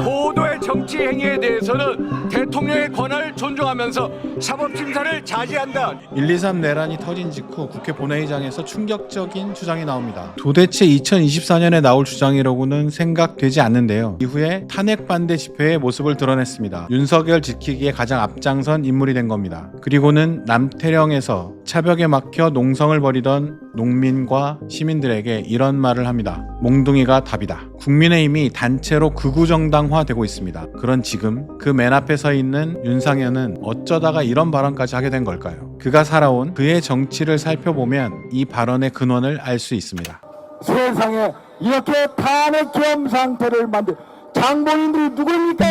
고도의 정치 행위에 대해서는 대통령의 권한을 존중하면서 사법심사를 자제한다. 1.23 내란이 터진 직후 국회 본회의장에서 충격적인 주장이 나옵니다. 도대체 2024년에 나올 주장이라고는 생각되지 않는데요. 이후에 탄핵 반대 집회의 모습을 드러냈습니다. 윤석열 지키기에 가장 앞장선 인물이 된 겁니다. 그리고는 남태령에서 차벽에 막혀 농성을 벌이던 농민과 시민들에게 이런 말을 합니다. 몽둥이가 답이다. 국민의힘이 단체로 극우정당화되고 있습니다. 그런 지금 그 맨 앞에 서 있는 윤상현은 어쩌다가 이런 발언까지 하게 된 걸까요? 그가 살아온 그의 정치를 살펴보면 이 발언의 근원을 알 수 있습니다. 세상에 이렇게 탄핵형 상태를 만든 장본인들이 누굽니까?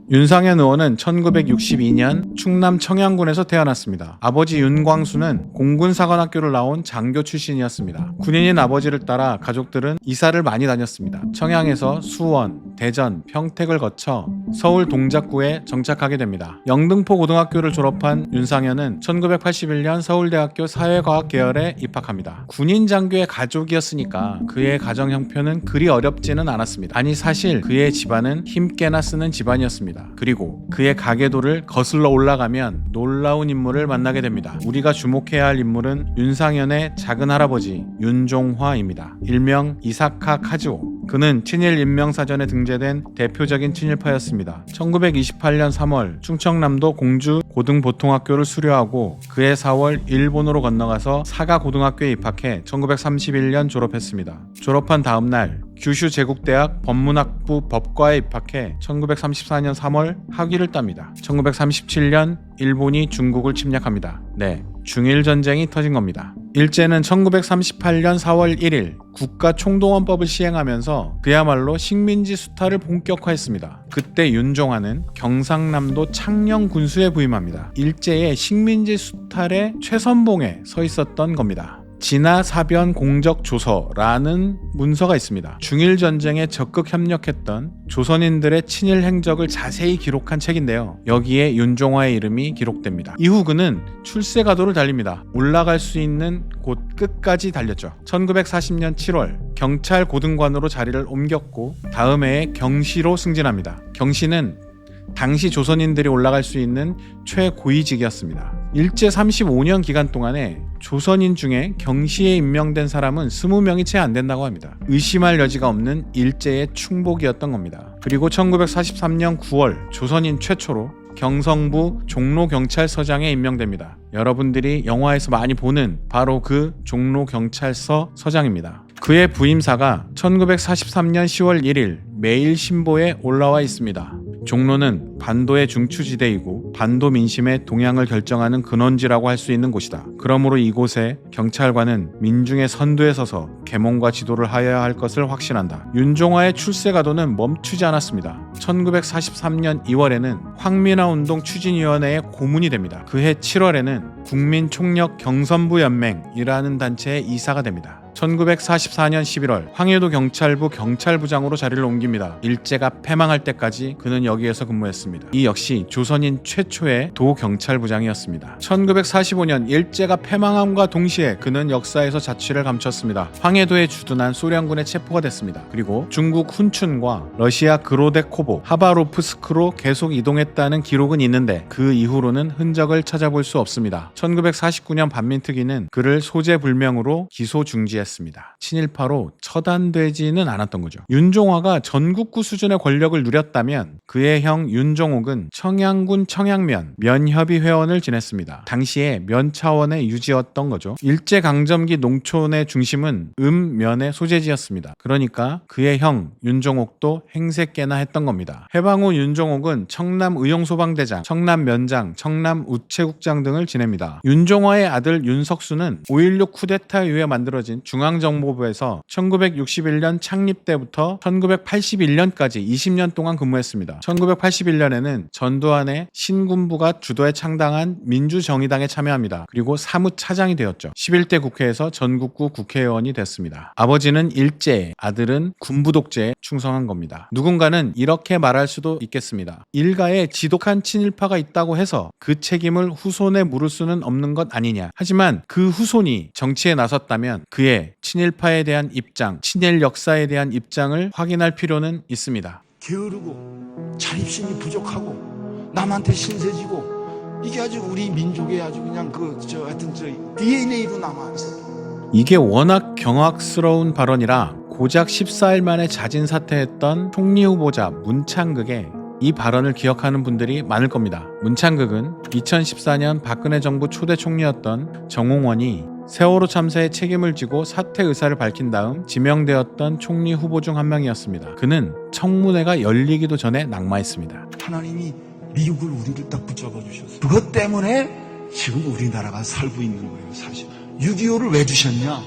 윤상현 의원은 1962년 충남 청양군에서 태어났습니다. 아버지 윤광수는 공군사관학교를 나온 장교 출신이었습니다. 군인인 아버지를 따라 가족들은 이사를 많이 다녔습니다. 청양에서 수원, 대전, 평택을 거쳐 서울 동작구에 정착하게 됩니다. 영등포 고등학교를 졸업한 윤상현은 1981년 서울대학교 사회과학 계열에 입학합니다. 군인 장교의 가족이었으니까 그의 가정 형편은 그리 어렵지는 않았습니다. 아니 사실 그의 집안은 힘께나 쓰는 집안이었습니다. 그리고 그의 가계도를 거슬러 올라가면 놀라운 인물을 만나게 됩니다. 우리가 주목해야 할 인물은 윤상현의 작은 할아버지 윤종화입니다. 일명 이사카 카즈오. 그는 친일 인명사전에 등재된 대표적인 친일파였습니다. 1928년 3월 충청남도 공주 고등보통학교를 수료하고 그해 4월 일본으로 건너가서 사가고등학교에 입학해 1931년 졸업했습니다. 졸업한 다음 날 규슈 제국대학 법문학부 법과에 입학해 1934년 3월 학위를 땁니다. 1937년 일본이 중국을 침략합니다. 네, 중일전쟁이 터진 겁니다. 일제는 1938년 4월 1일 국가총동원법을 시행하면서 그야말로 식민지 수탈을 본격화했습니다. 그때 윤종화는 경상남도 창녕 군수에 부임합니다. 일제의 식민지 수탈의 최선봉에 서 있었던 겁니다. 진화사변 공적조서라는 문서가 있습니다. 중일전쟁에 적극 협력했던 조선인들의 친일 행적을 자세히 기록한 책인데요. 여기에 윤종화의 이름이 기록됩니다. 이후 그는 출세가도를 달립니다. 올라갈 수 있는 곳 끝까지 달렸죠. 1940년 7월 경찰 고등관으로 자리를 옮겼고 다음 해에 경시로 승진합니다. 경시는 당시 조선인들이 올라갈 수 있는 최고위직이었습니다. 일제 35년 기간 동안에 조선인 중에 경시에 임명된 사람은 20명이 채 안 된다고 합니다. 의심할 여지가 없는 일제의 충복이었던 겁니다. 그리고 1943년 9월 조선인 최초로 경성부 종로경찰서장에 임명됩니다. 여러분들이 영화에서 많이 보는 바로 그 종로경찰서 서장입니다. 그의 부임사가 1943년 10월 1일 매일신보에 올라와 있습니다. 종로는 반도의 중추지대이고 반도 민심의 동향을 결정하는 근원지라고 할 수 있는 곳이다. 그러므로 이곳에 경찰관은 민중의 선두에 서서 계몽과 지도를 하여야 할 것을 확신한다. 윤종화의 출세가도는 멈추지 않았습니다. 1943년 2월에는 황민화운동 추진위원회의 고문이 됩니다. 그해 7월에는 국민총력 경선부연맹이라는 단체의 이사가 됩니다. 1944년 11월 황해도 경찰부 경찰부장으로 자리를 옮깁니다. 일제가 패망할 때까지 그는 여기에서 근무했습니다. 이 역시 조선인 최초의 도경찰부장이었습니다. 1945년 일제가 패망함과 동시에 그는 역사에서 자취를 감췄습니다. 황해도에 주둔한 소련군에 체포가 됐습니다. 그리고 중국 훈춘과 러시아 그로데코보, 하바로프스크로 계속 이동했다는 기록은 있는데 그 이후로는 흔적을 찾아볼 수 없습니다. 1949년 반민특위는 그를 소재불명으로 기소 중지했습니다. 친일파로 처단되지는 않았던 거죠. 윤종화가 전국구 수준의 권력을 누렸다면 그의 형 윤종옥은 청양군 청양면 면협의 회원을 지냈습니다. 당시에 면차원의 유지였던 거죠. 일제강점기 농촌의 중심은 면의 소재지였습니다. 그러니까 그의 형 윤종옥도 행색계나 했던 겁니다. 해방 후 윤종옥은 청남의용소방대장, 청남면장, 청남우체국장 등을 지냅니다. 윤종화의 아들 윤석수는 5.16 쿠데타 이후에 만들어진 중앙정보부에서 1961년 창립 때부터 1981년까지 20년 동안 근무했습니다. 1981년에는 전두환의 신군부가 주도해 창당한 민주정의당에 참여합니다. 그리고 사무차장이 되었죠. 11대 국회에서 전국구 국회의원이 됐습니다. 아버지는 일제, 아들은 군부 독재에 충성한 겁니다. 누군가는 이렇게 말할 수도 있겠습니다. 일가에 지독한 친일파가 있다고 해서 그 책임을 후손에 물을 수는 없는 것 아니냐. 하지만 그 후손이 정치에 나섰다면 그의 함께 친일파에 대한 입장, 친일 역사에 대한 입장을 확인할 필요는 있습니다. 게으르고 자립심이 부족하고 남한테 신세지고 이게 아주 우리 민족의 아주 그냥 하여튼 DNA로 남아 있어요. 이게 워낙 경악스러운 발언이라 고작 14일 만에 자진 사퇴했던 총리 후보자 문창극의 이 발언을 기억하는 분들이 많을 겁니다. 문창극은 2014년 박근혜 정부 초대 총리였던 정홍원이 세월호 참사에 책임을 지고 사퇴 의사를 밝힌 다음 지명되었던 총리 후보 중 한 명이었습니다. 그는 청문회가 열리기도 전에 낙마했습니다. 하나님이 미국을 우리를 딱 붙잡아 주셨어요. 그것 때문에 지금 우리나라가 살고 있는 거예요. 사실 6.25를 왜 주셨냐?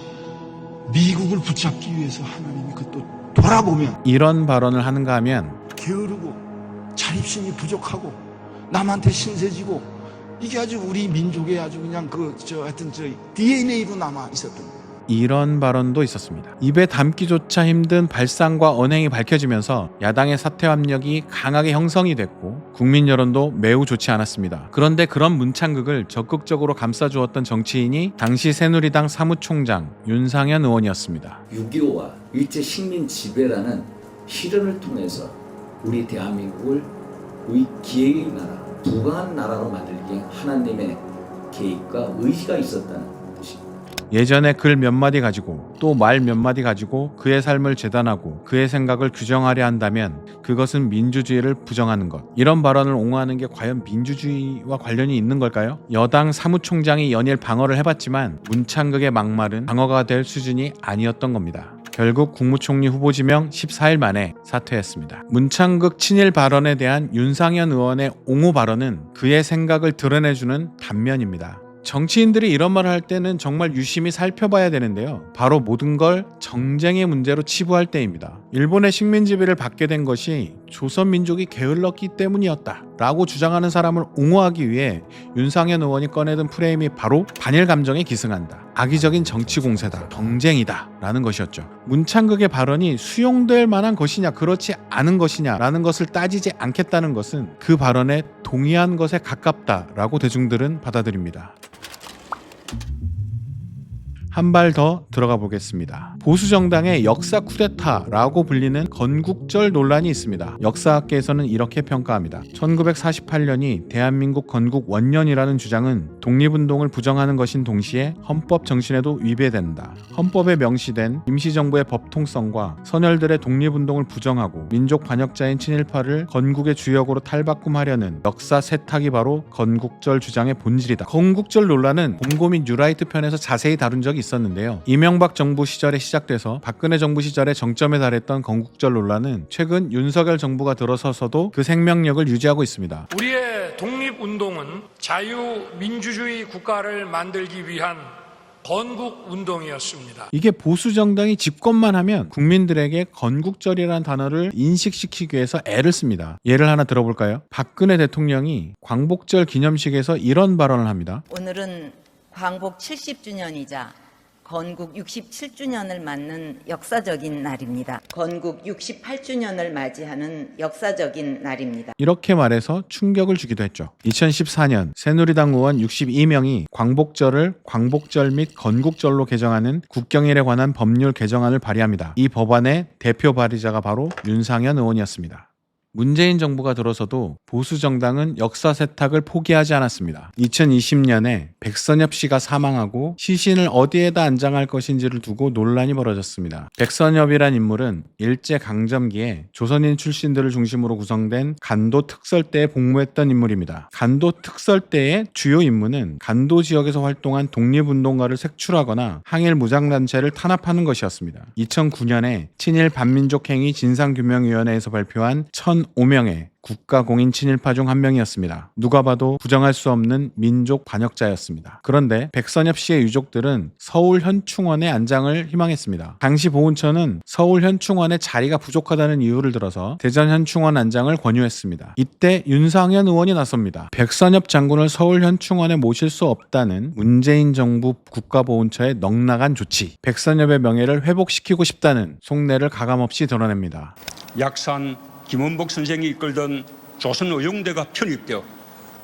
미국을 붙잡기 위해서 하나님이 그또 돌아보면 이런 발언을 하는가 하면 게으르고 자립심이 부족하고 남한테 신세지고 이게 아주 우리 민족의 아주 그냥 하여튼 DNA로 남아 있었던 거예요. 이런 발언도 있었습니다. 입에 담기조차 힘든 발상과 언행이 밝혀지면서 야당의 사퇴 압력이 강하게 형성이 됐고 국민 여론도 매우 좋지 않았습니다. 그런데 그런 문창극을 적극적으로 감싸주었던 정치인이 당시 새누리당 사무총장 윤상현 의원이었습니다. 6.25와 일제 식민 지배라는 실현을 통해서 우리 대한민국을 기회의 나라, 부강한 나라로 만들기에 하나님의 계획과 의지가 있었다는 뜻입니다. 예전에 글 몇 마디 가지고 또 말 몇 마디 가지고 그의 삶을 재단하고 그의 생각을 규정하려 한다면 그것은 민주주의를 부정하는 것. 이런 발언을 옹호하는 게 과연 민주주의와 관련이 있는 걸까요? 여당 사무총장이 연일 방어를 해봤지만 문창극의 막말은 방어가 될 수준이 아니었던 겁니다. 결국 국무총리 후보 지명 14일 만에 사퇴했습니다. 문창극 친일 발언에 대한 윤상현 의원의 옹호 발언은 그의 생각을 드러내주는 단면입니다. 정치인들이 이런 말을 할 때는 정말 유심히 살펴봐야 되는데요. 바로 모든 걸 정쟁의 문제로 치부할 때입니다. 일본의 식민지배를 받게 된 것이 조선 민족이 게을렀기 때문이었다 라고 주장하는 사람을 옹호하기 위해 윤상현 의원이 꺼내든 프레임이 바로 반일 감정에 기승한다, 악의적인 정치 공세다, 경쟁이다 라는 것이었죠. 문창극의 발언이 수용될 만한 것이냐 그렇지 않은 것이냐 라는 것을 따지지 않겠다는 것은 그 발언에 동의한 것에 가깝다 라고 대중들은 받아들입니다. 한 발 더 들어가 보겠습니다. 보수정당의 역사 쿠데타라고 불리는 건국절 논란이 있습니다. 역사학계에서는 이렇게 평가합니다. 1948년이 대한민국 건국 원년이라는 주장은 독립운동을 부정하는 것인 동시에 헌법 정신에도 위배된다. 헌법에 명시된 임시정부의 법통성과 선열들의 독립운동을 부정하고 민족 반역자인 친일파를 건국의 주역으로 탈바꿈하려는 역사 세탁이 바로 건국절 주장의 본질이다. 건국절 논란은 곰곰이 뉴라이트 편에서 자세히 다룬 적이 있었는데요. 이명박 정부 시절에 시작돼서 박근혜 정부 시절에 정점에 달했던 건국절 논란은 최근 윤석열 정부가 들어서서도 그 생명력을 유지하고 있습니다. 우리의 독립운동은 자유민주주의 국가를 만들기 위한 건국운동이었습니다. 이게 보수정당이 집권만 하면 국민들에게 건국절이라는 단어를 인식시키기 위해서 애를 씁니다. 예를 하나 들어볼까요? 박근혜 대통령이 광복절 기념식에서 이런 발언을 합니다. 오늘은 광복 70주년이자 건국 67주년을 맞는 역사적인 날입니다. 건국 68주년을 맞이하는 역사적인 날입니다. 이렇게 말해서 충격을 주기도 했죠. 2014년 새누리당 의원 62명이 광복절을 광복절 및 건국절로 개정하는 국경일에 관한 법률 개정안을 발의합니다. 이 법안의 대표 발의자가 바로 윤상현 의원이었습니다. 문재인 정부가 들어서도 보수 정당은 역사 세탁을 포기하지 않았습니다. 2020년에 백선엽 씨가 사망하고 시신을 어디에다 안장할 것인지를 두고 논란이 벌어졌습니다. 백선엽이란 인물은 일제 강점기에 조선인 출신들을 중심으로 구성된 간도 특설대에 복무했던 인물입니다. 간도 특설대의 주요 임무는 간도 지역에서 활동한 독립운동가를 색출하거나 항일 무장단체를 탄압하는 것이었습니다. 2009년에 친일 반민족행위 진상규명위원회에서 발표한 1,005명의 국가공인 친일파 중 한 명이었습니다. 누가 봐도 부정할 수 없는 민족 반역자였습니다. 그런데 백선엽 씨의 유족들은 서울 현충원의 안장을 희망했습니다. 당시 보훈처는 서울 현충원에 자리가 부족하다는 이유를 들어서 대전 현충원 안장을 권유했습니다. 이때 윤상현 의원이 나섭니다. 백선엽 장군을 서울 현충원에 모실 수 없다는 문재인 정부 국가보훈처의 넉나간 조치, 백선엽의 명예를 회복시키고 싶다는 속내를 가감없이 드러냅니다. 약산 김원복 선생이 이끌던 조선의용대가 편입되어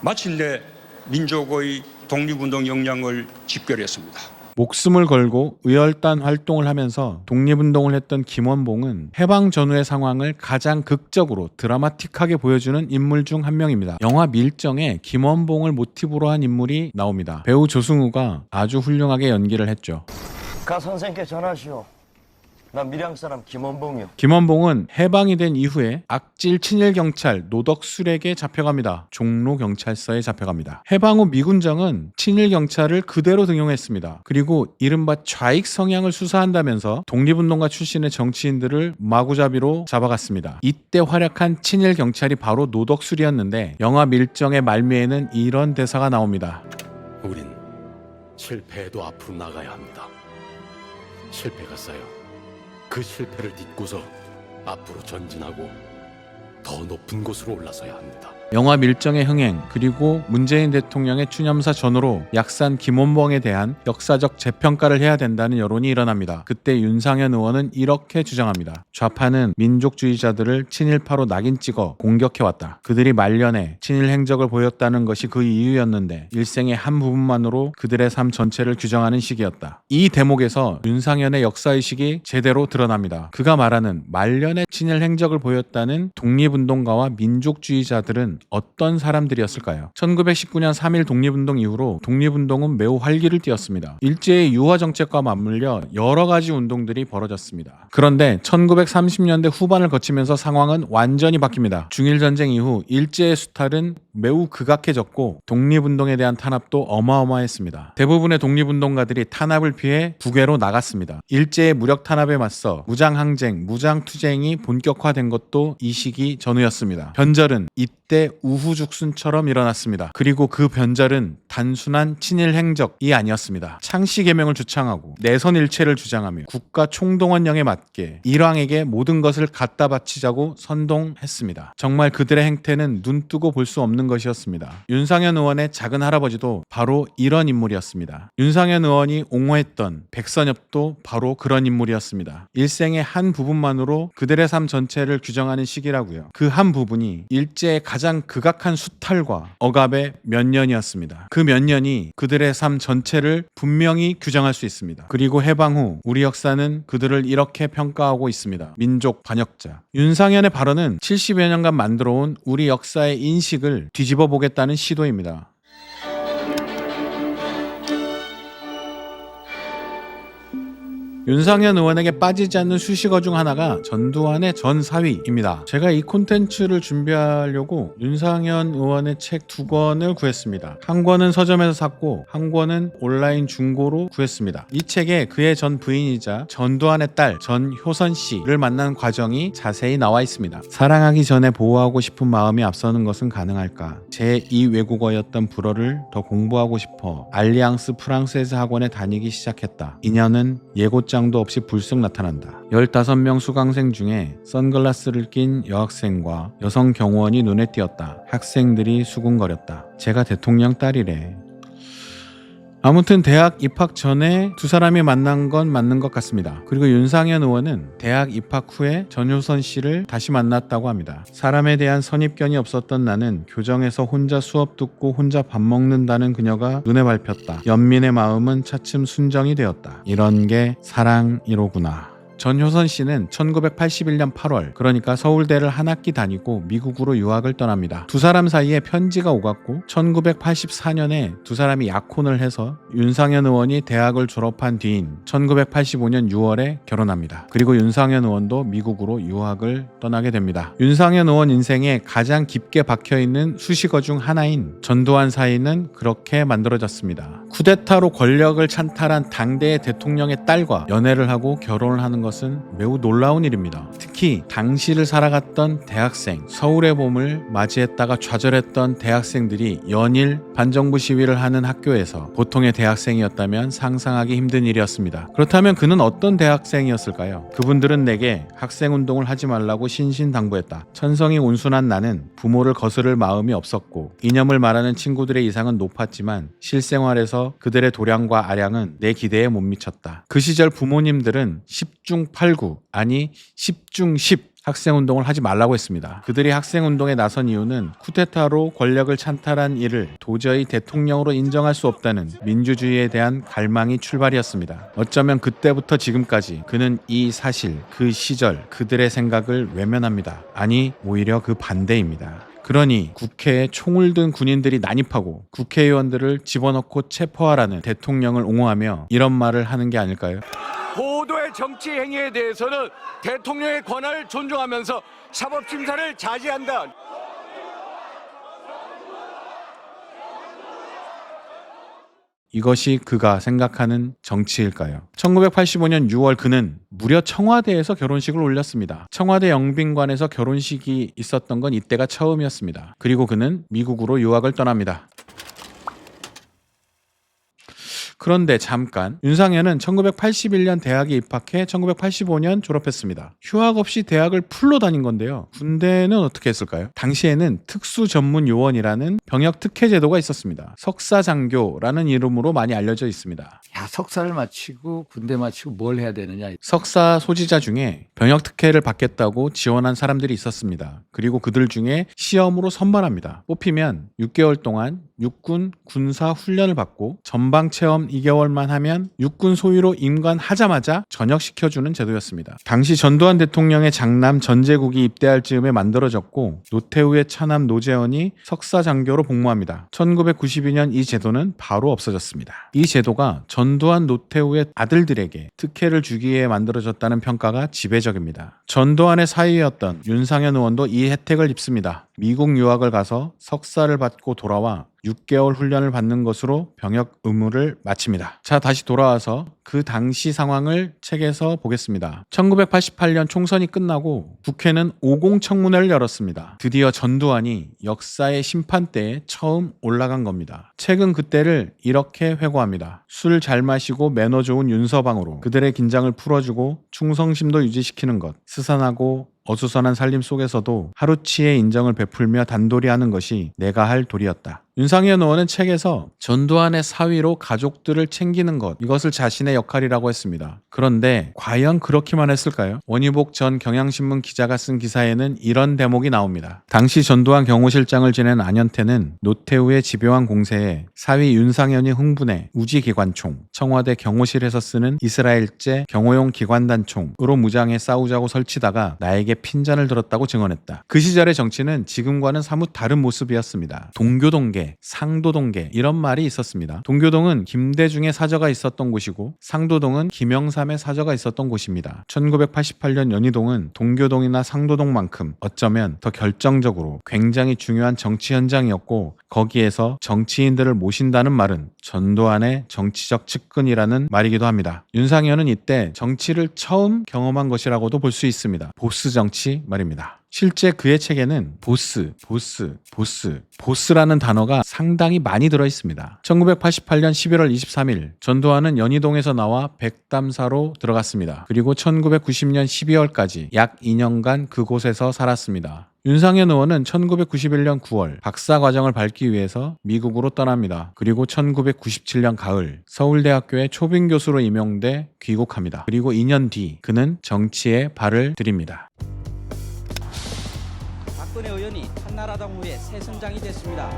마침내 민족의 독립운동 역량을 집결했습니다. 목숨을 걸고 의열단 활동을 하면서 독립운동을 했던 김원봉은 해방 전후의 상황을 가장 극적으로 드라마틱하게 보여주는 인물 중 한 명입니다. 영화 밀정에 김원봉을 모티브로 한 인물이 나옵니다. 배우 조승우가 아주 훌륭하게 연기를 했죠. 가 선생께 전하시오. 나 밀양 사람 김원봉이요. 김원봉은 해방이 된 이후에 악질 친일 경찰 노덕술에게 잡혀갑니다. 종로 경찰서에 잡혀갑니다. 해방 후 미군정은 친일 경찰을 그대로 등용했습니다. 그리고 이른바 좌익 성향을 수사한다면서 독립운동가 출신의 정치인들을 마구잡이로 잡아갔습니다. 이때 활약한 친일 경찰이 바로 노덕술이었는데 영화 밀정의 말미에는 이런 대사가 나옵니다. 우린 실패해도 앞으로 나가야 합니다. 실패가 쌓여 그 실패를 딛고서 앞으로 전진하고 더 높은 곳으로 올라서야 합니다. 영화 밀정의 흥행 그리고 문재인 대통령의 추념사 전후로 약산 김원봉에 대한 역사적 재평가를 해야 된다는 여론이 일어납니다. 그때 윤상현 의원은 이렇게 주장합니다. 좌파는 민족주의자들을 친일파로 낙인 찍어 공격해왔다. 그들이 말년에 친일 행적을 보였다는 것이 그 이유였는데 일생의 한 부분만으로 그들의 삶 전체를 규정하는 시기였다. 이 대목에서 윤상현의 역사의식이 제대로 드러납니다. 그가 말하는 말년에 친일 행적을 보였다는 독립운동가와 민족주의자들은 어떤 사람들이었을까요? 1919년 3.1 독립운동 이후로 독립운동은 매우 활기를 띠었습니다. 일제의 유화정책과 맞물려 여러 가지 운동들이 벌어졌습니다. 그런데 1930년대 후반을 거치면서 상황은 완전히 바뀝니다. 중일전쟁 이후 일제의 수탈은 매우 극악해졌고 독립운동에 대한 탄압도 어마어마했습니다. 대부분의 독립운동가들이 탄압을 피해 북외로 나갔습니다. 일제의 무력 탄압에 맞서 무장항쟁, 무장투쟁이 본격화된 것도 이 시기 전후였습니다. 변절은 이때 우후죽순처럼 일어났습니다. 그리고 그 변절은 단순한 친일 행적이 아니었습니다. 창씨 개명을 주창하고 내선 일체를 주장하며 국가 총동원령에 맞게 일왕에게 모든 것을 갖다 바치자고 선동했습니다. 정말 그들의 행태는 눈뜨고 볼 수 없는 것이었습니다. 윤상현 의원의 작은 할아버지도 바로 이런 인물이었습니다. 윤상현 의원이 옹호했던 백선엽도 바로 그런 인물이었습니다. 일생의 한 부분만으로 그들의 삶 전체를 규정하는 시기라고요. 그 한 부분이 일제의 가장 극악한 수탈과 억압의 몇 년이었습니다. 그 몇 년이 그들의 삶 전체를 분명히 규정할 수 있습니다. 그리고 해방 후 우리 역사는 그들을 이렇게 평가하고 있습니다. 민족 반역자. 윤상현의 발언은 70여 년간 만들어온 우리 역사의 인식을 뒤집어 보겠다는 시도입니다. 윤상현 의원에게 빠지지 않는 수식어 중 하나가 전두환의 전사위입니다. 제가 이 콘텐츠를 준비하려고 윤상현 의원의 책 2권을 구했습니다. 한 권은 서점에서 샀고 한 권은 온라인 중고로 구했습니다. 이 책에 그의 전 부인이자 전두환의 딸 전효선 씨를 만난 과정이 자세히 나와 있습니다. 사랑하기 전에 보호하고 싶은 마음이 앞서는 것은 가능할까? 제2 외국어였던 불어를 더 공부하고 싶어 알리앙스 프랑세즈 학원에 다니기 시작했다. 인연은 예고장 도 없이 불쑥 나타난다. 15명 수강생 중에 선글라스를 낀 여학생과 여성 경호원이 눈에 띄었다. 학생들이 수군거렸다. 제가 대통령 딸이래. 아무튼 대학 입학 전에 두 사람이 만난 건 맞는 것 같습니다. 그리고 윤상현 의원은 대학 입학 후에 전효선 씨를 다시 만났다고 합니다. 사람에 대한 선입견이 없었던 나는 교정에서 혼자 수업 듣고 혼자 밥 먹는다는 그녀가 눈에 밟혔다. 연민의 마음은 차츰 순정이 되었다. 이런 게 사랑이로구나. 전효선 씨는 1981년 8월 그러니까 서울대를 한 학기 다니고 미국으로 유학을 떠납니다. 두 사람 사이에 편지가 오갔고 1984년에 두 사람이 약혼을 해서 윤상현 의원이 대학을 졸업한 뒤인 1985년 6월에 결혼합니다. 그리고 윤상현 의원도 미국으로 유학을 떠나게 됩니다. 윤상현 의원 인생에 가장 깊게 박혀있는 수식어 중 하나인 전두환 사이는 그렇게 만들어졌습니다. 쿠데타로 권력을 찬탈한 당대의 대통령의 딸과 연애를 하고 결혼을 하는 것은 매우 놀라운 일입니다. 특히 당시를 살아갔던 대학생, 서울의 봄을 맞이했다가 좌절했던 대학생들이 연일 반정부 시위를 하는 학교에서 보통의 대학생이었다면 상상하기 힘든 일이었습니다. 그렇다면 그는 어떤 대학생이었을까요? 그분들은 내게 학생운동을 하지 말라고 신신당부했다. 천성이 온순한 나는 부모를 거스를 마음이 없었고 이념을 말하는 친구들의 이상은 높았지만 실생활에서 그들의 도량과 아량은 내 기대에 못 미쳤다. 그 시절 부모님들은 10중 8구 아니 10중 10 학생운동을 하지 말라고 했습니다. 그들이 학생운동에 나선 이유는 쿠데타로 권력을 찬탈한 이를 도저히 대통령으로 인정할 수 없다는 민주주의에 대한 갈망이 출발이었습니다. 어쩌면 그때부터 지금까지 그는 이 사실, 그 시절, 그들의 생각을 외면합니다. 아니, 오히려 그 반대입니다. 그러니 국회에 총을 든 군인들이 난입하고 국회의원들을 집어넣고 체포하라는 대통령을 옹호하며 이런 말을 하는 게 아닐까요? 고도의 정치 행위에 대해서는 대통령의 권한을 존중하면서 사법심사를 자제한다. 이것이 그가 생각하는 정치일까요? 1985년 6월 그는 무려 청와대에서 결혼식을 올렸습니다. 청와대 영빈관에서 결혼식이 있었던 건 이때가 처음이었습니다. 그리고 그는 미국으로 유학을 떠납니다. 그런데 잠깐, 윤상현은 1981년 대학에 입학해 1985년 졸업했습니다. 휴학 없이 대학을 풀로 다닌 건데요. 군대는 어떻게 했을까요? 당시에는 특수전문요원이라는 병역 특혜 제도가 있었습니다. 석사장교라는 이름으로 많이 알려져 있습니다. 야, 석사를 마치고 군대 마치고 뭘 해야 되느냐. 석사 소지자 중에 병역 특혜를 받겠다고 지원한 사람들이 있었습니다. 그리고 그들 중에 시험으로 선발합니다. 뽑히면 6개월 동안 육군 군사 훈련을 받고 전방 체험 2개월만 하면 육군 소위로 임관하자마자 전역시켜주는 제도였습니다. 당시 전두환 대통령의 장남 전제국이 입대할 즈음에 만들어졌고 노태우의 차남 노재헌이 석사장교로 복무합니다. 1992년 이 제도는 바로 없어졌습니다. 이 제도가 전두환 노태우의 아들들에게 특혜를 주기 위해 만들어졌다는 평가가 지배적입니다. 전두환의 사위였던 윤상현 의원도 이 혜택을 입습니다. 미국 유학을 가서 석사를 받고 돌아와 6개월 훈련을 받는 것으로 병역 의무를 마칩니다. 자, 다시 돌아와서 그 당시 상황을 책에서 보겠습니다. 1988년 총선이 끝나고 국회는 50 청문회를 열었습니다. 드디어 전두환이 역사의 심판대에 처음 올라간 겁니다. 책은 그때를 이렇게 회고합니다. 술 잘 마시고 매너 좋은 윤서방으로 그들의 긴장을 풀어주고 충성심도 유지시키는 것, 스산하고 어수선한 살림 속에서도 하루치의 인정을 베풀며 단돌이 하는 것이 내가 할 도리였다. 윤상현 의원은 책에서 전두환의 사위로 가족들을 챙기는 것, 이것을 자신의 역할이라고 했습니다. 그런데 과연 그렇게만 했을까요? 원희복 전 경향신문 기자가 쓴 기사에는 이런 대목이 나옵니다. 당시 전두환 경호실장을 지낸 안현태는 노태우의 집요한 공세에 사위 윤상현이 흥분해 우지기관총, 청와대 경호실에서 쓰는 이스라엘제 경호용 기관단총으로 무장해 싸우자고 설치다가 나에게 핀잔을 들었다고 증언했다. 그 시절의 정치는 지금과는 사뭇 다른 모습이었습니다. 동교동계, 상도동계 이런 말이 있었습니다. 동교동은 김대중의 사저가 있었던 곳이고 상도동은 김영삼의 사저가 있었던 곳입니다. 1988년 연희동은 동교동이나 상도동만큼 어쩌면 더 결정적으로 굉장히 중요한 정치 현장이었고 거기에서 정치인들을 모신다는 말은 전두환의 정치적 측근이라는 말이기도 합니다. 윤상현은 이때 정치를 처음 경험한 것이라고도 볼 수 있습니다. 보스 정치 말입니다. 실제 그의 책에는 보스라는 단어가 상당히 많이 들어 있습니다. 1988년 11월 23일 전두환은 연희동에서 나와 백담사로 들어갔습니다. 그리고 1990년 12월까지 약 2년간 그곳에서 살았습니다. 윤상현 의원은 1991년 9월 박사 과정을 밟기 위해서 미국으로 떠납니다. 그리고 1997년 가을 서울대학교의 초빙 교수로 임용돼 귀국합니다. 그리고 2년 뒤 그는 정치에 발을 들입니다. 박근혜 의원이 한나라당 후에 새 선장이 됐습니다.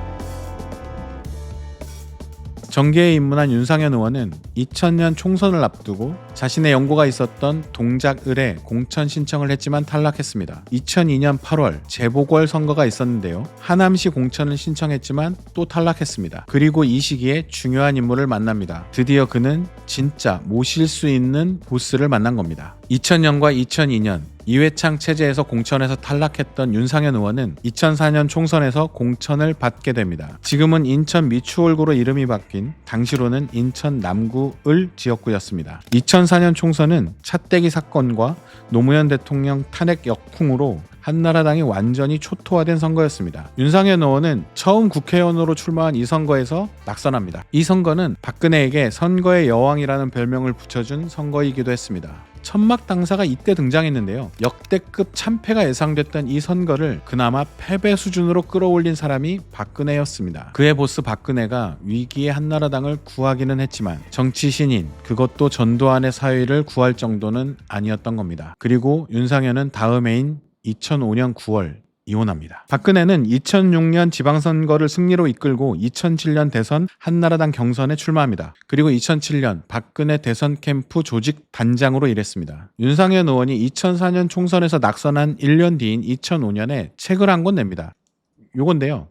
정계에 입문한 윤상현 의원은 2000년 총선을 앞두고 자신의 연고가 있었던 동작을에 공천 신청을 했지만 탈락했습니다. 2002년 8월 재보궐선거가 있었는데요. 하남시 공천을 신청했지만 또 탈락했습니다. 그리고 이 시기에 중요한 인물을 만납니다. 드디어 그는 진짜 모실 수 있는 보스를 만난 겁니다. 2000년과 2002년 이회창 체제에서 공천에서 탈락했던 윤상현 의원은 2004년 총선에서 공천을 받게 됩니다. 지금은 인천 미추홀구로 이름이 바뀐 당시로는 인천 남구을 지역구였습니다. 2004년 총선은 차떼기 사건과 노무현 대통령 탄핵 역풍으로 한나라당이 완전히 초토화된 선거였습니다. 윤상현 의원은 처음 국회의원으로 출마한 이 선거에서 낙선합니다. 이 선거는 박근혜에게 선거의 여왕이라는 별명을 붙여준 선거이기도 했습니다. 천막 당사가 이때 등장했는데요. 역대급 참패가 예상됐던 이 선거를 그나마 패배 수준으로 끌어올린 사람이 박근혜였습니다. 그의 보스 박근혜가 위기의 한나라당을 구하기는 했지만 정치 신인, 그것도 전두환의 사위를 구할 정도는 아니었던 겁니다. 그리고 윤상현은 다음 해인 2005년 9월 이혼합니다. 박근혜는 2006년 지방선거를 승리로 이끌고 2007년 대선 한나라당 경선에 출마합니다. 그리고 2007년 박근혜 대선 캠프 조직 단장으로 일했습니다. 윤상현 의원이 2004년 총선에서 낙선한 1년 뒤인 2005년에 책을 한 권 냅니다. 요건데요.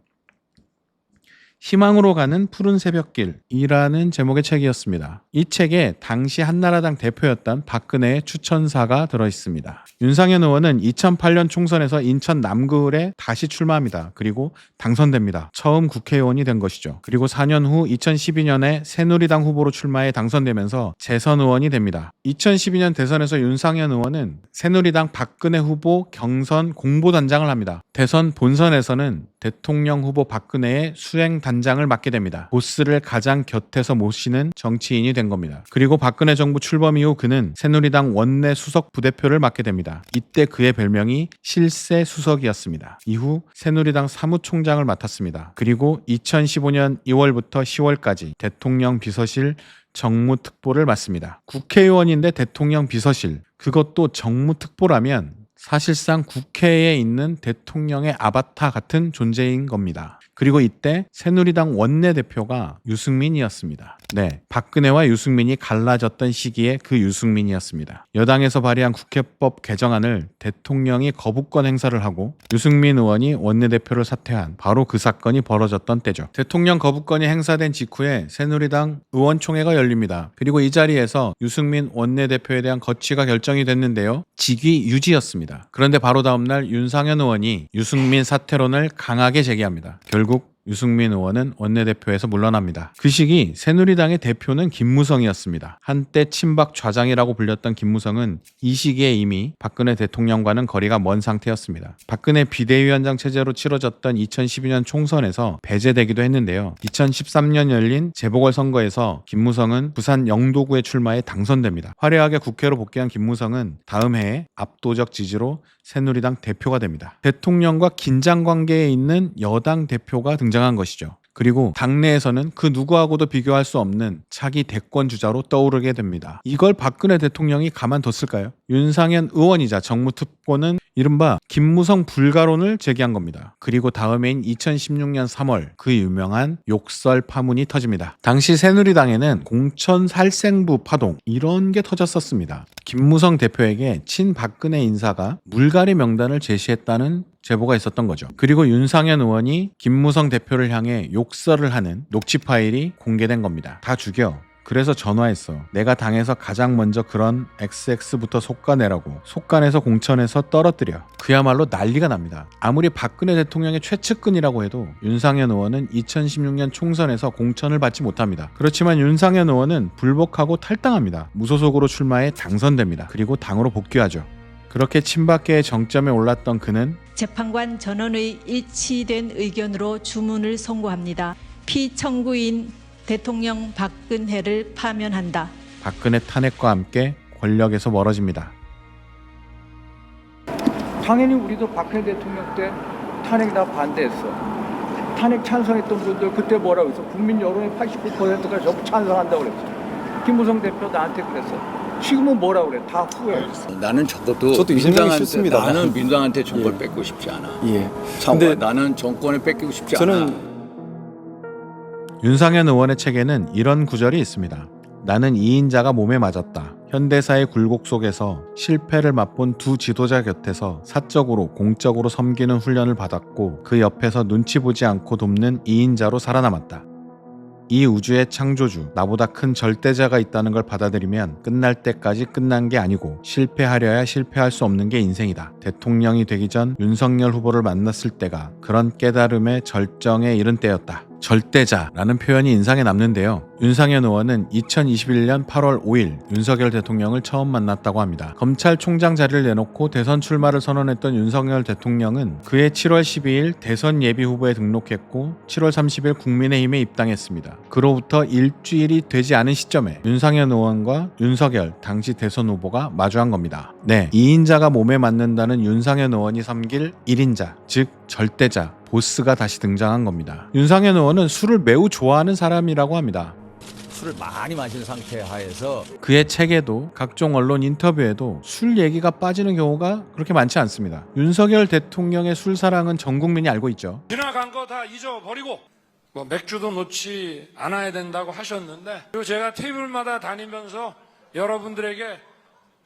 희망으로 가는 푸른 새벽길이라는 제목의 책이었습니다. 이 책에 당시 한나라당 대표였던 박근혜의 추천사가 들어있습니다. 윤상현 의원은 2008년 총선에서 인천 남구을에 다시 출마합니다. 그리고 당선됩니다. 처음 국회의원이 된 것이죠. 그리고 4년 후 2012년에 새누리당 후보로 출마해 당선되면서 재선 의원이 됩니다. 2012년 대선에서 윤상현 의원은 새누리당 박근혜 후보 경선 공보단장을 합니다. 대선 본선에서는 대통령 후보 박근혜의 수행단장을 맡게 됩니다. 보스를 가장 곁에서 모시는 정치인이 된 겁니다. 그리고 박근혜 정부 출범 이후 그는 새누리당 원내 수석 부대표를 맡게 됩니다. 이때 그의 별명이 실세 수석이었습니다. 이후 새누리당 사무총장을 맡았습니다. 그리고 2015년 2월부터 10월까지 대통령 비서실 정무특보를 맡습니다. 국회의원인데 대통령 비서실, 그것도 정무특보라면 사실상 국회에 있는 대통령의 아바타 같은 존재인 겁니다. 그리고 이때 새누리당 원내대표가 유승민이었습니다. 네, 박근혜와 유승민이 갈라졌던 시기에 그 유승민이었습니다. 여당에서 발의한 국회법 개정안을 대통령이 거부권 행사를 하고 유승민 의원이 원내대표를 사퇴한 바로 그 사건이 벌어졌던 때죠. 대통령 거부권이 행사된 직후에 새누리당 의원총회가 열립니다. 그리고 이 자리에서 유승민 원내대표에 대한 거취가 결정이 됐는데요. 직위 유지였습니다. 그런데 바로 다음 날 윤상현 의원이 유승민 사퇴론을 강하게 제기합니다. 결국 유승민 의원은 원내대표에서 물러납니다. 그 시기 새누리당의 대표는 김무성이었습니다. 한때 친박 좌장이라고 불렸던 김무성은 이 시기에 이미 박근혜 대통령과는 거리가 먼 상태였습니다. 박근혜 비대위원장 체제로 치러졌던 2012년 총선에서 배제되기도 했는데요. 2013년 열린 재보궐선거에서 김무성은 부산 영도구에 출마해 당선됩니다. 화려하게 국회로 복귀한 김무성은 다음 해에 압도적 지지로 새누리당 대표가 됩니다. 대통령과 긴장관계에 있는 여당 대표가 등장한 것이죠. 그리고 당내에서는 그 누구하고도 비교할 수 없는 차기 대권 주자로 떠오르게 됩니다. 이걸 박근혜 대통령이 가만뒀을까요? 윤상현 의원이자 정무특보는 이른바 김무성 불가론을 제기한 겁니다. 그리고 다음해인 2016년 3월 그 유명한 욕설 파문이 터집니다. 당시 새누리당에는 공천 살생부 파동 이런 게 터졌었습니다. 김무성 대표에게 친박근혜 인사가 물갈이 명단을 제시했다는 제보가 있었던 거죠. 그리고 윤상현 의원이 김무성 대표를 향해 욕설을 하는 녹취 파일이 공개된 겁니다. 다 죽여. 그래서 전화했어. 내가 당에서 가장 먼저 그런 XX부터 속가내라고. 속간에서 공천에서 떨어뜨려. 그야말로 난리가 납니다. 아무리 박근혜 대통령의 최측근이라고 해도 윤상현 의원은 2016년 총선에서 공천을 받지 못합니다. 그렇지만 윤상현 의원은 불복하고 탈당합니다. 무소속으로 출마해 당선됩니다. 그리고 당으로 복귀하죠. 그렇게 친박계의 정점에 올랐던 그는 재판관 전원의 일치된 의견으로 주문을 선고합니다. 피청구인 대통령 박근혜를 파면한다. 박근혜 탄핵과 함께 권력에서 멀어집니다. 당연히 우리도 박근혜 대통령 때 탄핵 다 반대했어. 탄핵 찬성했던 분들 그때 뭐라고 했어? 국민 여론의 89%가 전부 찬성한다고 그랬어. 김무성 대표 나한테 그랬어. 지금은 뭐라고 그래? 다 후회. 나는 저도 민주당한테 싫습니다. 나는 민주당한테 정권을 뺏고 싶지 않아. 예. 근데 나는 정권을 뺏기고 싶지 않아. 윤상현 의원의 책에는 이런 구절이 있습니다. 나는 2인자가 몸에 맞았다. 현대사의 굴곡 속에서 실패를 맛본 두 지도자 곁에서 사적으로 공적으로 섬기는 훈련을 받았고 그 옆에서 눈치 보지 않고 돕는 2인자로 살아남았다. 이 우주의 창조주, 나보다 큰 절대자가 있다는 걸 받아들이면 끝날 때까지 끝난 게 아니고 실패하려야 실패할 수 없는 게 인생이다. 대통령이 되기 전 윤석열 후보를 만났을 때가 그런 깨달음의 절정에 이른 때였다. 절대자라는 표현이 인상에 남는데요. 윤상현 의원은 2021년 8월 5일 윤석열 대통령을 처음 만났다고 합니다. 검찰총장 자리를 내놓고 대선 출마를 선언했던 윤석열 대통령은 그해 7월 12일 대선 예비 후보에 등록했고 7월 30일 국민의힘에 입당했습니다. 그로부터 일주일이 되지 않은 시점에 윤상현 의원과 윤석열 당시 대선 후보가 마주한 겁니다. 네, 2인자가 몸에 맞는다는 윤상현 의원이 섬길 1인자, 즉 절대자, 보스가 다시 등장한 겁니다. 윤상현 의원은 술을 매우 좋아하는 사람이라고 합니다. 술을 많이 마신 상태 하에서 그의 책에도 각종 언론 인터뷰에도 술 얘기가 빠지는 경우가 그렇게 많지 않습니다. 윤석열 대통령의 술 사랑은 전 국민이 알고 있죠. 지나간 거 다 잊어버리고 뭐 맥주도 놓지 않아야 된다고 하셨는데, 그리고 제가 테이블마다 다니면서 여러분들에게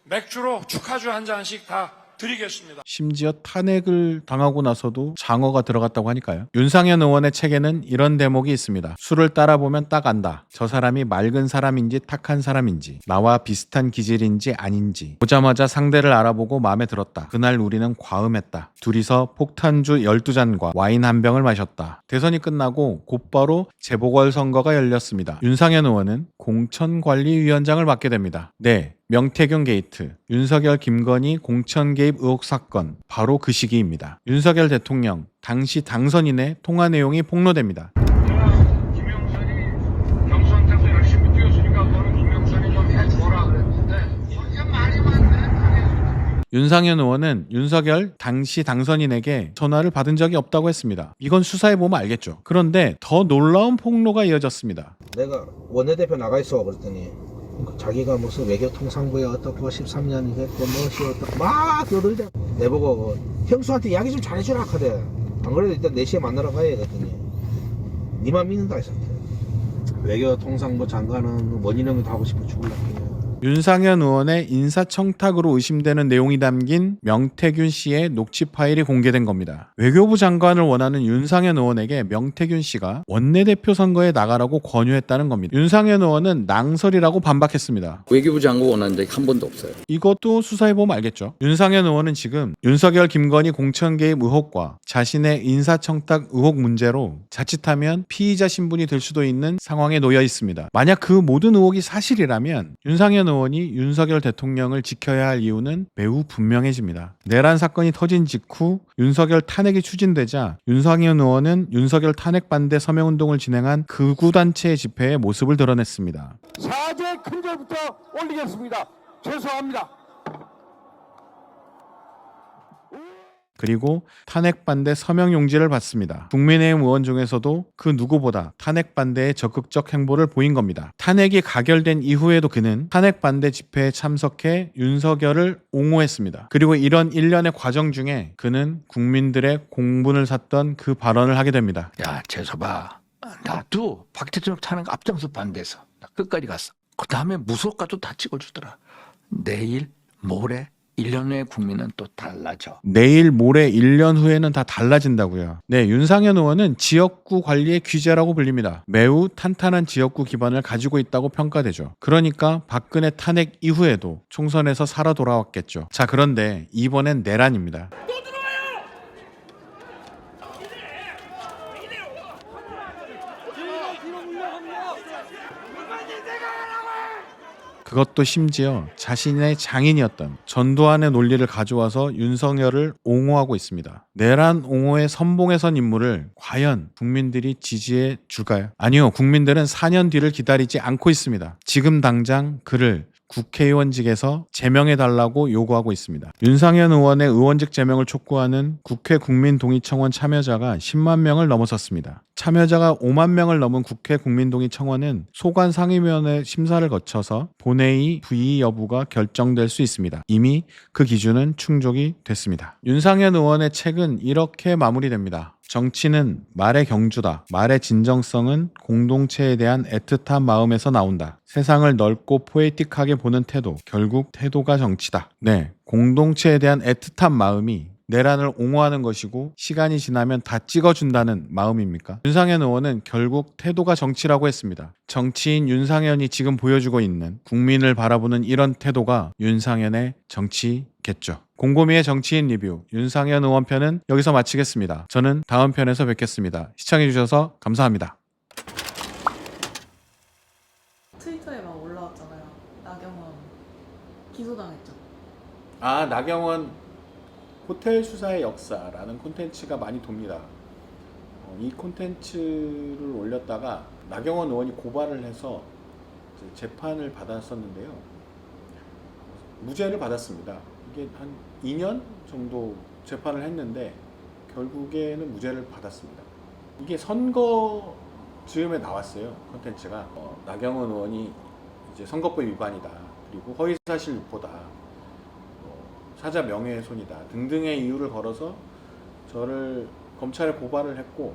맥주로 축하주 한 잔씩 다 드리겠습니다. 심지어 탄핵을 당하고 나서도 장어가 들어갔다고 하니까요. 윤상현 의원의 책에는 이런 대목이 있습니다. 술을 따라보면 딱 안다. 저 사람이 맑은 사람인지 탁한 사람인지, 나와 비슷한 기질인지 아닌지. 보자마자 상대를 알아보고 마음에 들었다. 그날 우리는 과음했다. 둘이서 폭탄주 12잔과 와인 한 병을 마셨다. 대선이 끝나고 곧바로 재보궐선거가 열렸습니다. 윤상현 의원은 공천관리위원장을 맡게 됩니다. 네, 명태균 게이트, 윤석열 김건희 공천 개입 의혹 사건, 바로 그 시기입니다. 윤석열 대통령 당시 당선인의 통화 내용이 폭로됩니다. 김영선이 경선때도 열심히 뛰었으니까 너는 김영선이 좀 해줘라 그랬는데 이게 말이 많네. 윤상현 의원은 윤석열 당시 당선인에게 전화를 받은 적이 없다고 했습니다. 이건 수사해보면 알겠죠. 그런데 더 놀라운 폭로가 이어졌습니다. 내가 원내대표 나가 있어 그랬더니 자기가 무슨 외교통상부에 어떻고 13년이 됐고 무엇이 어떻고 막 떠들자. 내보고 형수한테 이야기 좀 잘해주라 하거든. 안 그래도 일단 4시에 만나러 가야 그랬더니 니만 믿는다 했었대. 외교통상부 장관은 원인형도 하고 싶어 죽을라고. 윤상현 의원의 인사청탁으로 의심되는 내용이 담긴 명태균 씨의 녹취 파일이 공개된 겁니다. 외교부 장관을 원하는 윤상현 의원에게 명태균 씨가 원내대표 선거에 나가라고 권유했다는 겁니다. 윤상현 의원은 낭설이라고 반박했습니다. 외교부 장관 원한 적이 한 번도 없어요. 이것도 수사해보면 알겠죠. 윤상현 의원은 지금 윤석열 김건희 공천 개입 의혹과 자신의 인사청탁 의혹 문제로 자칫하면 피의자 신분이 될 수도 있는 상황에 놓여 있습니다. 만약 그 모든 의혹이 사실이라면 윤상현 의원이 윤석열 대통령을 지켜야 할 이유는 매우 분명해집니다. 내란 사건이 터진 직후 윤석열 탄핵이 추진되자 윤상현 의원은 윤석열 탄핵 반대 서명운동을 진행한 극우단체의 집회에 모습을 드러냈습니다. 사죄 큰절부터 올리겠습니다. 죄송합니다. 그리고 탄핵 반대 서명 용지를 받습니다. 국민의힘 의원 중에서도 그 누구보다 탄핵 반대에 적극적 행보를 보인 겁니다. 탄핵이 가결된 이후에도 그는 탄핵 반대 집회에 참석해 윤석열을 옹호했습니다. 그리고 이런 일련의 과정 중에 그는 국민들의 공분을 샀던 그 발언을 하게 됩니다. 야, 재서봐. 나도 박 대통령 탄핵 앞장서 반대해서 나 끝까지 갔어. 그 다음에 무속가도 다 찍어주더라. 내일, 모레, 1년 후에 국민은 또 달라져. 내일 모레 1년 후에는 다 달라진다고요. 네, 윤상현 의원은 지역구 관리의 귀재라고 불립니다. 매우 탄탄한 지역구 기반을 가지고 있다고 평가되죠. 그러니까 박근혜 탄핵 이후에도 총선에서 살아 돌아왔겠죠. 자, 그런데 이번엔 내란입니다. 그것도 심지어 자신의 장인이었던 전두환의 논리를 가져와서 윤석열을 옹호하고 있습니다. 내란 옹호의 선봉에 선 인물을 과연 국민들이 지지해 줄까요? 아니요, 국민들은 4년 뒤를 기다리지 않고 있습니다. 지금 당장 그를 국회의원직에서 제명해달라고 요구하고 있습니다. 윤상현 의원의 의원직 제명을 촉구하는 국회 국민동의청원 참여자가 10만 명을 넘어섰습니다. 참여자가 5만 명을 넘은 국회 국민동의청원은 소관상임위원회 심사를 거쳐서 본회의 부의 여부가 결정될 수 있습니다. 이미 그 기준은 충족이 됐습니다. 윤상현 의원의 책은 이렇게 마무리됩니다. 정치는 말의 경주다. 말의 진정성은 공동체에 대한 애틋한 마음에서 나온다. 세상을 넓고 포에틱하게 보는 태도, 결국 태도가 정치다. 네, 공동체에 대한 애틋한 마음이 내란을 옹호하는 것이고 시간이 지나면 다 찍어준다는 마음입니까? 윤상현 의원은 결국 태도가 정치라고 했습니다. 정치인 윤상현이 지금 보여주고 있는 국민을 바라보는 이런 태도가 윤상현의 정치겠죠. 곰곰이의 정치인 리뷰 윤상현 의원 편은 여기서 마치겠습니다. 저는 다음 편에서 뵙겠습니다. 시청해주셔서 감사합니다. 트위터에 막 올라왔잖아요. 나경원 기소당했죠. 아, 나경원 호텔 수사의 역사라는 콘텐츠가 많이 돕니다. 이 콘텐츠를 올렸다가 나경원 의원이 고발을 해서 재판을 받았었는데요. 무죄를 받았습니다. 이게 한 2년 정도 재판을 했는데 결국에는 무죄를 받았습니다. 이게 선거 즈음에 나왔어요. 콘텐츠가 나경원 의원이 이제 선거법 위반이다. 그리고 허위사실 유포다. 사자 명예훼손이다. 등등의 이유를 걸어서 저를 검찰에 고발을 했고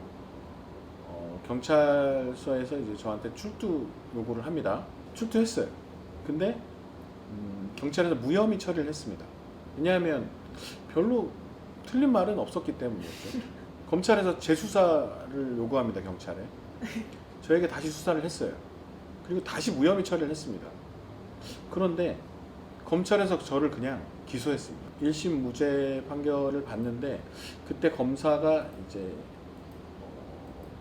경찰서에서 이제 저한테 출두 요구를 합니다. 출두했어요. 근데 경찰에서 무혐의 처리를 했습니다. 왜냐하면 별로 틀린 말은 없었기 때문이었죠. 검찰에서 재수사를 요구합니다. 경찰에. 저에게 다시 수사를 했어요. 그리고 다시 무혐의 처리를 했습니다. 그런데 검찰에서 저를 그냥 기소했습니다. 1심 무죄 판결을 받는데 그때 검사가 이제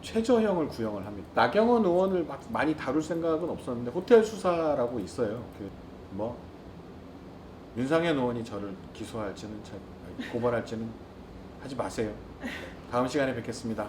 최저형을 구형을 합니다. 나경원 의원을 막 많이 다룰 생각은 없었는데 호텔 수사라고 있어요. 윤상현 의원이 저를 기소할지는 고발할지는 하지 마세요. 다음 시간에 뵙겠습니다.